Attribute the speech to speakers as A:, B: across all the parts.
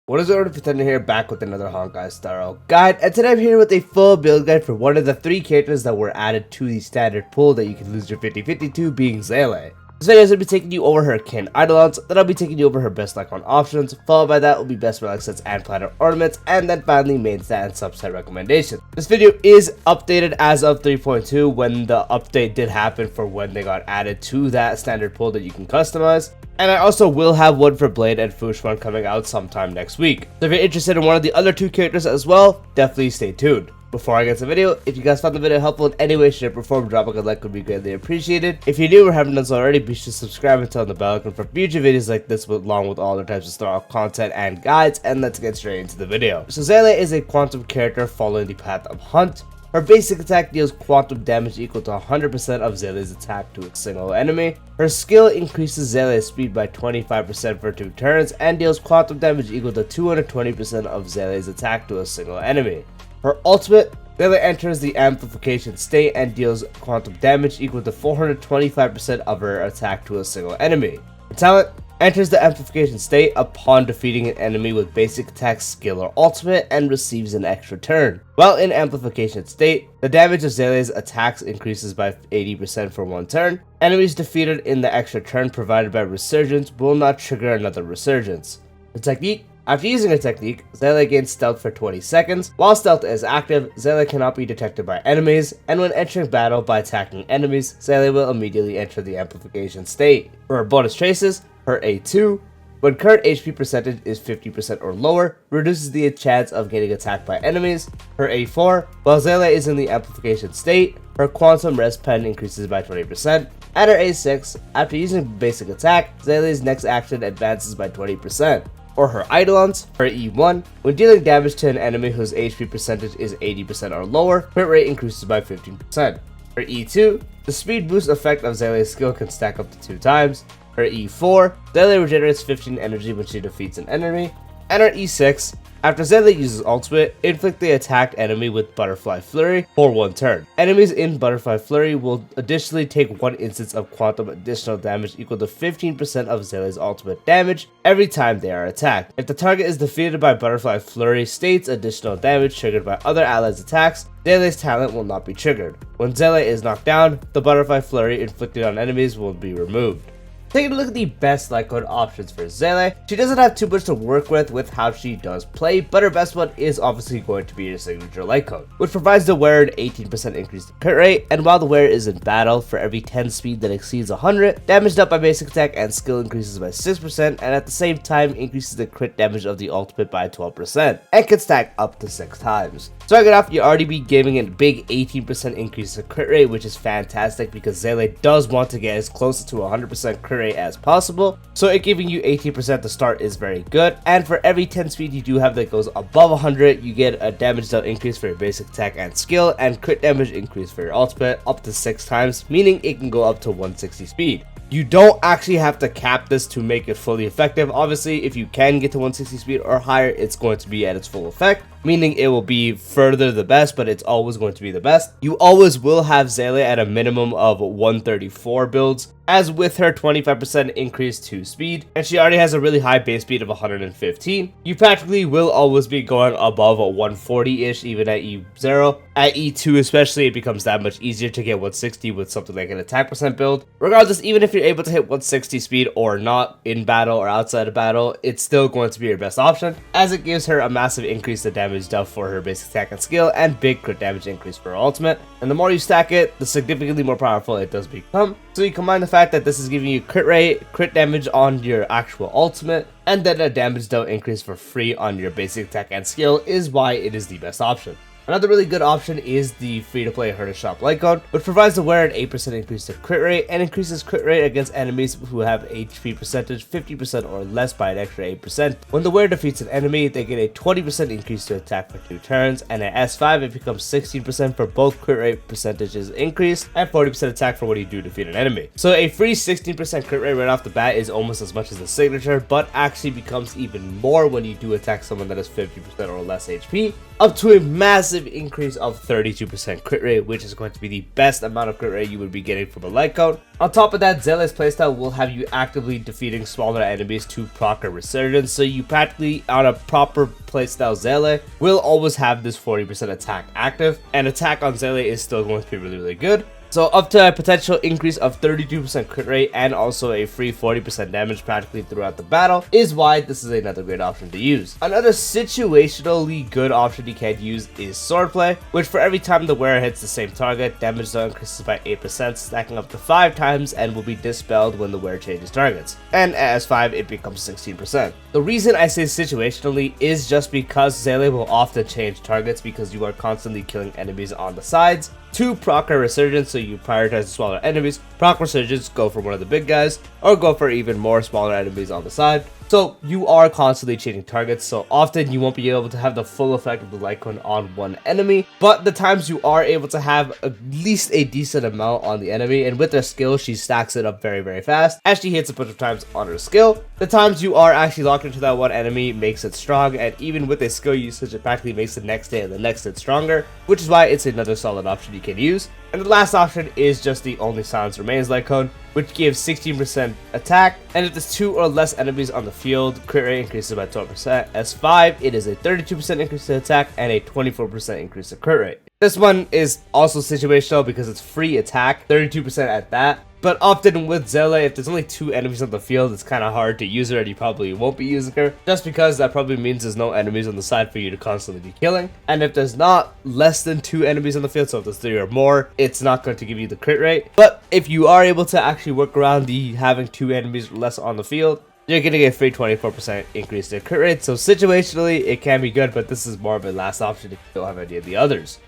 A: What is Order Pretender here, back with another Honkai style guide, and today I'm here with a full build guide for one of the 3 characters that were added to the standard pool that you can lose your 50/50 to, being Seele. This video is going to be taking you over her kin Eidolons, then I'll be taking you over her best Lightcone options, followed by that will be best Relic sets and Planar Ornaments, and then finally Mainstat and Substat recommendations. This video is updated as of 3.2 when the update did happen for when they got added to that standard pool that you can customize. And I also will have one for Blade and Feixiao coming out sometime next week. So if you're interested in one of the other 2 characters as well, definitely stay tuned. Before I get to the video, if you guys found the video helpful in any way, shape, or form, dropping a like would be greatly appreciated. If you're new or haven't done so already, be sure to subscribe and turn on the bell icon for future videos like this, along with all other types of style content and guides. And let's get straight into the video. So Seele is a quantum character following the path of Hunt. Her basic attack deals quantum damage equal to 100% of Seele's attack to a single enemy. Her skill increases Seele's speed by 25% for 2 turns and deals quantum damage equal to 220% of Seele's attack to a single enemy. Her ultimate, Seele enters the amplification state and deals quantum damage equal to 425% of her attack to a single enemy. Her talent enters the amplification state upon defeating an enemy with basic attack, skill, or ultimate and receives an extra turn. While in amplification state, the damage of Seele's attacks increases by 80% for 1 turn. Enemies defeated in the extra turn provided by Resurgence will not trigger another Resurgence. The technique: after using a technique, Seele gains stealth for 20 seconds. While stealth is active, Seele cannot be detected by enemies, and when entering battle by attacking enemies, Seele will immediately enter the amplification state. For her bonus traces, her A2, when current HP percentage is 50% or lower, reduces the chance of getting attacked by enemies. Her A4, while Seele is in the amplification state, her quantum res pen increases by 20%. At her A6, after using basic attack, Seele's next action advances by 20%. Or her Eidolons, her E1, when dealing damage to an enemy whose HP percentage is 80% or lower, crit rate increases by 15%. Her E2, the speed boost effect of Seele's skill can stack up to 2 times. Her E4, Seele regenerates 15 energy when she defeats an enemy. And her E6, after Seele uses ultimate, inflict the attacked enemy with Butterfly Flurry for 1 turn. Enemies in Butterfly Flurry will additionally take 1 instance of quantum additional damage equal to 15% of Seele's ultimate damage every time they are attacked. If the target is defeated by Butterfly Flurry states additional damage triggered by other allies' attacks, Seele's talent will not be triggered. When Seele is knocked down, the Butterfly Flurry inflicted on enemies will be removed. Taking a look at the best Lightcone options for Seele, she doesn't have too much to work with how she does play, but her best one is obviously going to be her signature Lightcone, which provides the wearer an 18% increase in crit rate, and while the wearer is in battle, for every 10 speed that exceeds 100, damage dealt by basic attack and skill increases by 6%, and at the same time increases the crit damage of the ultimate by 12%, and can stack up to 6 times. Starting it off, you already be giving a big 18% increase in crit rate, which is fantastic because Seele does want to get as close to 100% crit rate as possible, so it giving you 18% to start is very good. And for every 10 speed you do have that goes above 100, you get a damage dealt increase for your basic attack and skill, and crit damage increase for your ultimate up to 6 times, meaning it can go up to 160 speed. You don't actually have to cap this to make it fully effective. Obviously, if you can get to 160 speed or higher, it's going to be at its full effect, meaning it will be further the best, but it's always going to be the best. You always will have Seele at a minimum of 134 builds, as with her 25% increase to speed, and she already has a really high base speed of 115. You practically will always be going above a 140-ish, even at E0. At E2 especially, it becomes that much easier to get 160 with something like an attack percent build. Regardless, even if you're able to hit 160 speed or not in battle or outside of battle, it's still going to be your best option, as it gives her a massive increase in damage dealt for her basic attack and skill, and big crit damage increase for her ultimate. And the more you stack it, the significantly more powerful it does become. So you combine the fact that this is giving you crit rate, crit damage on your actual ultimate, and then a damage dealt increase for free on your basic attack and skill is why it is the best option. Another really good option is the free-to-play Herder Shop Lightcone, which provides the wearer an 8% increase to crit rate and increases crit rate against enemies who have HP percentage 50% or less by an extra 8%. When the wearer defeats an enemy, they get a 20% increase to attack for 2 turns, and at S5 it becomes 16% for both crit rate percentages increase and 40% attack for when you do defeat an enemy. So a free 16% crit rate right off the bat is almost as much as the signature, but actually becomes even more when you do attack someone that has 50% or less HP, up to a massive massive increase of 32% crit rate, which is going to be the best amount of crit rate you would be getting from a Lightcone. On top of that, Seele's playstyle will have you actively defeating smaller enemies to proc a Resurgence, so you practically, on a proper playstyle Seele, will always have this 40% attack active, and attack on Seele is still going to be really good. So up to a potential increase of 32% crit rate and also a free 40% damage practically throughout the battle is why this is another great option to use. Another situationally good option you can use is Swordplay, which for every time the wearer hits the same target, damage zone increases by 8%, stacking up to 5 times and will be dispelled when the wearer changes targets. And at S5 it becomes 16%. The reason I say situationally is just because Seele will often change targets because you are constantly killing enemies on the sides. To proc a Resurgence, so you prioritize the smaller enemies, proc Resurgence, go for one of the big guys, or go for even more smaller enemies on the side. So you are constantly changing targets, so often you won't be able to have the full effect of the Lightcone on one enemy, but the times you are able to have at least a decent amount on the enemy, and with her skill she stacks it up very fast as she hits a bunch of times on her skill. The times you are actually locked into that one enemy makes it strong, and even with a skill usage it practically makes the next day and the next hit stronger, which is why it's another solid option you can use. And the last option is just the Only Silence Remains Lightcone, which gives 16% attack, and if there's 2 or less enemies on the field, crit rate increases by 12%. S5, it is a 32% increase in attack and a 24% increase in crit rate. This one is also situational because it's free attack, 32% at that. But often with Seele, if there's only 2 enemies on the field, it's kind of hard to use her and you probably won't be using her. Just because that probably means there's no enemies on the side for you to constantly be killing. And if there's not less than 2 enemies on the field, so if there's 3 or more, it's not going to give you the crit rate. But if you are able to actually work around the having 2 enemies less on the field, you're going to get a free 24% increase in crit rate. So situationally, it can be good, but this is more of a last option if you don't have any of the others.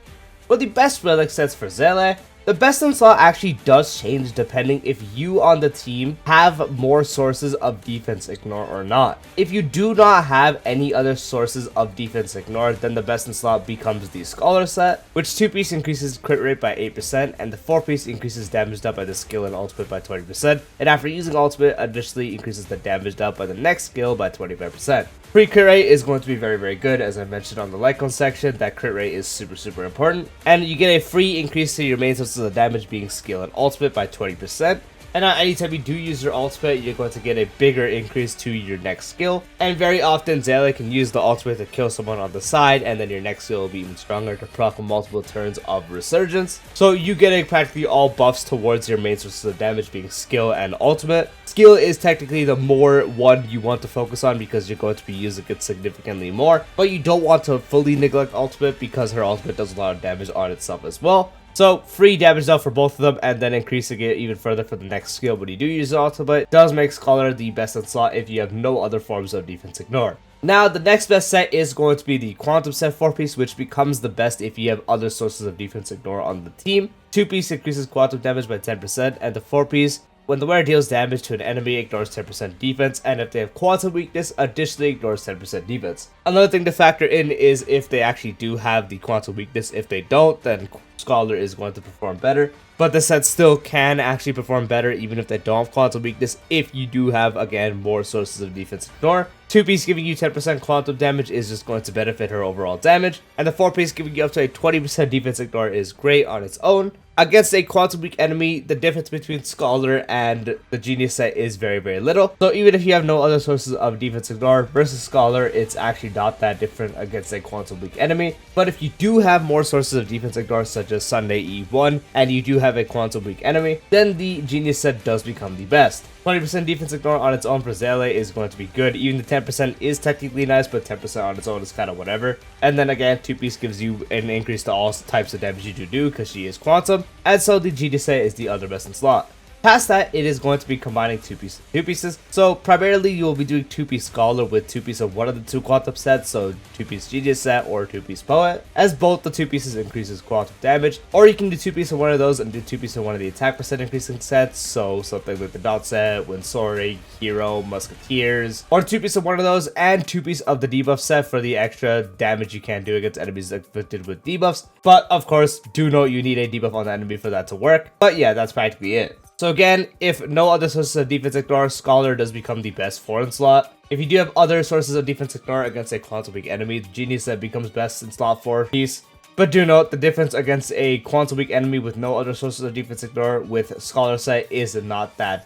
A: For the best relic sets for Seele, the best in slot actually does change depending if you on the team have more sources of defense ignore or not. If you do not have any other sources of defense ignore, then the best in slot becomes the Scholar set, which 2-piece increases crit rate by 8% and the 4-piece increases damage dealt by the skill and ultimate by 20%, and after using ultimate additionally increases the damage dealt by the next skill by 25%. Free crit rate is going to be very good, as I mentioned on the Lightcone section. That crit rate is super important, and you get a free increase to your main sources of damage being skill and ultimate by 20%. And anytime you do use your ultimate, you're going to get a bigger increase to your next skill. And very often, Seele can use the ultimate to kill someone on the side, and then your next skill will be even stronger to proc multiple turns of Resurgence. So you getting practically all buffs towards your main sources of damage being skill and ultimate. Skill is technically the more one you want to focus on because you're going to be using it significantly more, but you don't want to fully neglect ultimate because her ultimate does a lot of damage on itself as well. So free damage dealt for both of them, and then increasing it even further for the next skill when you do use the ultimate does make Scholar the best in slot if you have no other forms of defense ignore. Now the next best set is going to be the Quantum set 4-piece, which becomes the best if you have other sources of defense ignore on the team. 2-piece increases quantum damage by 10%, and the 4-piece, when the wearer deals damage to an enemy, ignores 10% defense, and if they have quantum weakness, additionally ignores 10% defense. Another thing to factor in is if they actually do have the quantum weakness. If they don't, then Scholar is going to perform better. But the set still can actually perform better even if they don't have quantum weakness if you do have, again, more sources of defense ignore. 2-piece giving you 10% quantum damage is just going to benefit her overall damage, and the 4-piece giving you up to a 20% defense ignore is great on its own. Against a quantum weak enemy, the difference between Scholar and the Genius set is very little. So even if you have no other sources of defense ignore versus Scholar, it's actually not that different against a quantum weak enemy. But if you do have more sources of defense ignore such as Sunday E1 and you do have a quantum weak enemy, then the Genius set does become the best. 20% defense ignore on its own for Seele is going to be good. Even the 10% is technically nice, but 10% on its own is kind of whatever. And then again, 2-piece gives you an increase to all types of damage you do because she is quantum. And so the Genius set is the other best in slot. Past that, it is going to be combining 2 pieces. So primarily you will be doing 2-piece Scholar with 2-piece of one of the 2 quantum sets, so 2-piece Genius set or 2-piece Poet, as both the 2 pieces increases quantum damage. Or you can do 2-piece of one of those and do 2-piece of one of the attack percent increasing sets, so something like the Dot set, Windsori, Hero, Musketeers, or 2-piece of one of those and 2-piece of the debuff set for the extra damage you can do against enemies afflicted with debuffs. But of course, do note you need a debuff on the enemy for that to work. But yeah, that's practically it. So again, if no other sources of defense ignore, Scholar does become the best foreign slot. If you do have other sources of defense ignore against a quantum weak enemy, the Genius set becomes best in slot 4-piece. But do note, the difference against a quantum weak enemy with no other sources of defense ignore with Scholar Sight is not that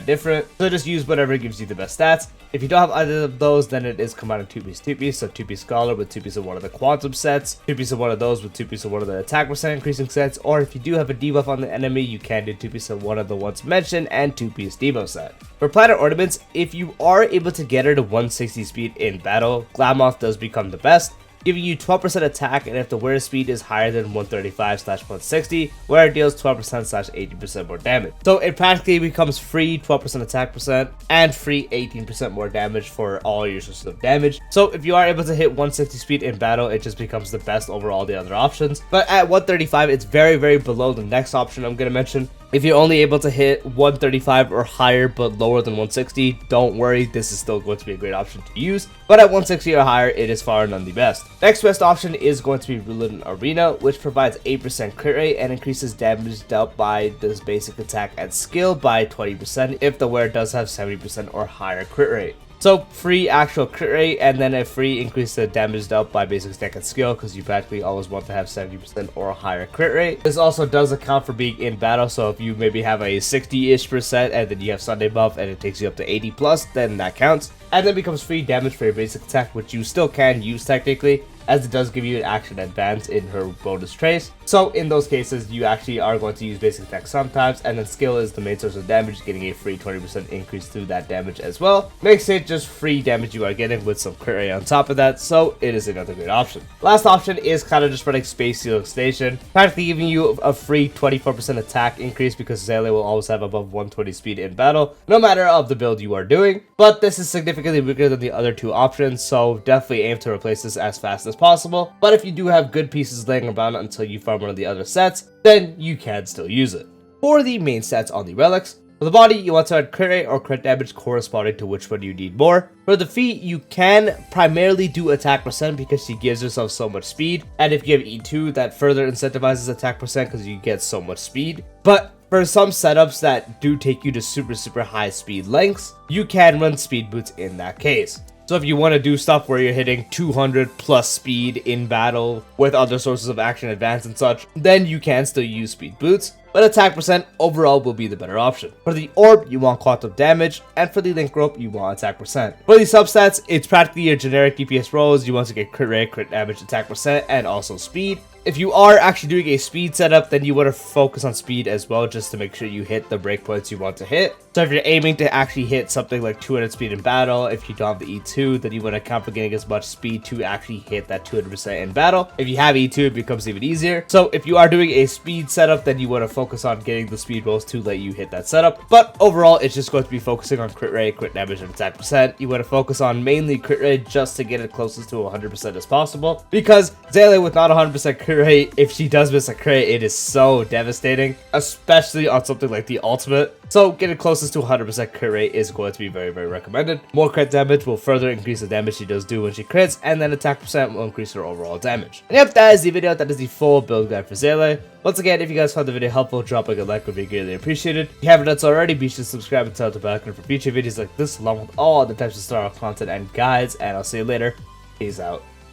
A: different. So just use whatever gives you the best stats. If you don't have either of those, then it is combining 2-piece, so 2-piece Scholar with 2-piece of one of the quantum sets, 2-piece of one of those with 2-piece of one of the attack percent increasing sets, or if you do have a debuff on the enemy, you can do 2-piece of one of the ones mentioned and 2-piece debuff set. For Planar Ornaments, if you are able to get her to 160 speed in battle, Glamoth does become the best, giving you 12% attack, and if the wearer speed is higher than 135/160, wearer deals 12%/80% more damage. So it practically becomes free 12% attack percent and free 18% more damage for all your sources of damage. So if you are able to hit 160 speed in battle, it just becomes the best over all the other options. But at 135, it's very, very below the next option I'm going to mention. If you're only able to hit 135 or higher but lower than 160, don't worry, this is still going to be a great option to use. But at 160 or higher, it is far none the best. Next best option is going to be Relic Arena, which provides 8% crit rate and increases damage dealt by this basic attack and skill by 20% if the wearer does have 70% or higher crit rate. So free actual crit rate, and then a free increase to damage dealt by basic attack and skill, because you practically always want to have 70% or higher crit rate. This also does account for being in battle, so if you maybe have a 60-ish% and then you have Sunday buff and it takes you up to 80 plus, then that counts. And then becomes free damage for your basic attack, which you still can use technically, as it does give you an action advance in her bonus trace. So in those cases, you actually are going to use basic attack sometimes, and then skill is the main source of damage, getting a free 20% increase through that damage as well. Makes it just free damage you are getting with some crit rate on top of that, so it is another great option. Last option is kind of just running Space Seele Station, practically giving you a free 24% attack increase because Seele will always have above 120 speed in battle, no matter of the build you are doing. But this is significantly weaker than the other two options, so definitely aim to replace this as fast as possible. But if you do have good pieces laying around until you farm one of the other sets, then you can still use it. For the main stats on the relics, for the body, you want to add crit rate or crit damage corresponding to which one you need more. For the feet, you can primarily do attack percent because she gives herself so much speed, and if you have E2, that further incentivizes attack percent because you get so much speed. But for some setups that do take you to super high speed lengths, you can run speed boots in that case. So if you want to do stuff where you're hitting 200 plus speed in battle with other sources of action advance and such, then you can still use speed boots, but attack percent overall will be the better option. For the orb, you want quantum damage, and for the link rope, you want attack percent. For the substats, it's practically your generic DPS rolls. You want to get crit rate, crit damage, attack percent, and also speed. If you are actually doing a speed setup, then you want to focus on speed as well, just to make sure you hit the breakpoints you want to hit. So if you're aiming to actually hit something like 200 speed in battle, if you don't have the E2, then you want to account for getting as much speed to actually hit that 200% in battle. If you have E2, it becomes even easier. So if you are doing a speed setup, then you want to focus on getting the speed rolls to let you hit that setup. But overall, it's just going to be focusing on crit rate, crit damage, and attack percent. You want to focus on mainly crit rate just to get it closest to 100% as possible, because Seele with not 100% crit rate, if she does miss a crit, it is so devastating, especially on something like the ultimate. So getting closest to 100% crit rate is going to be very recommended. More crit damage will further increase the damage she does do when she crits, and then attack percent will increase her overall damage. And yep, that is the video. That is the full build guide for Seele. Once again, if you guys found the video helpful, dropping a like would be greatly appreciated. If you haven't done so already, be sure to subscribe and tell the bell icon for future videos like this, along with all other types of Star Wars content and guides, and I'll see you later. Peace out.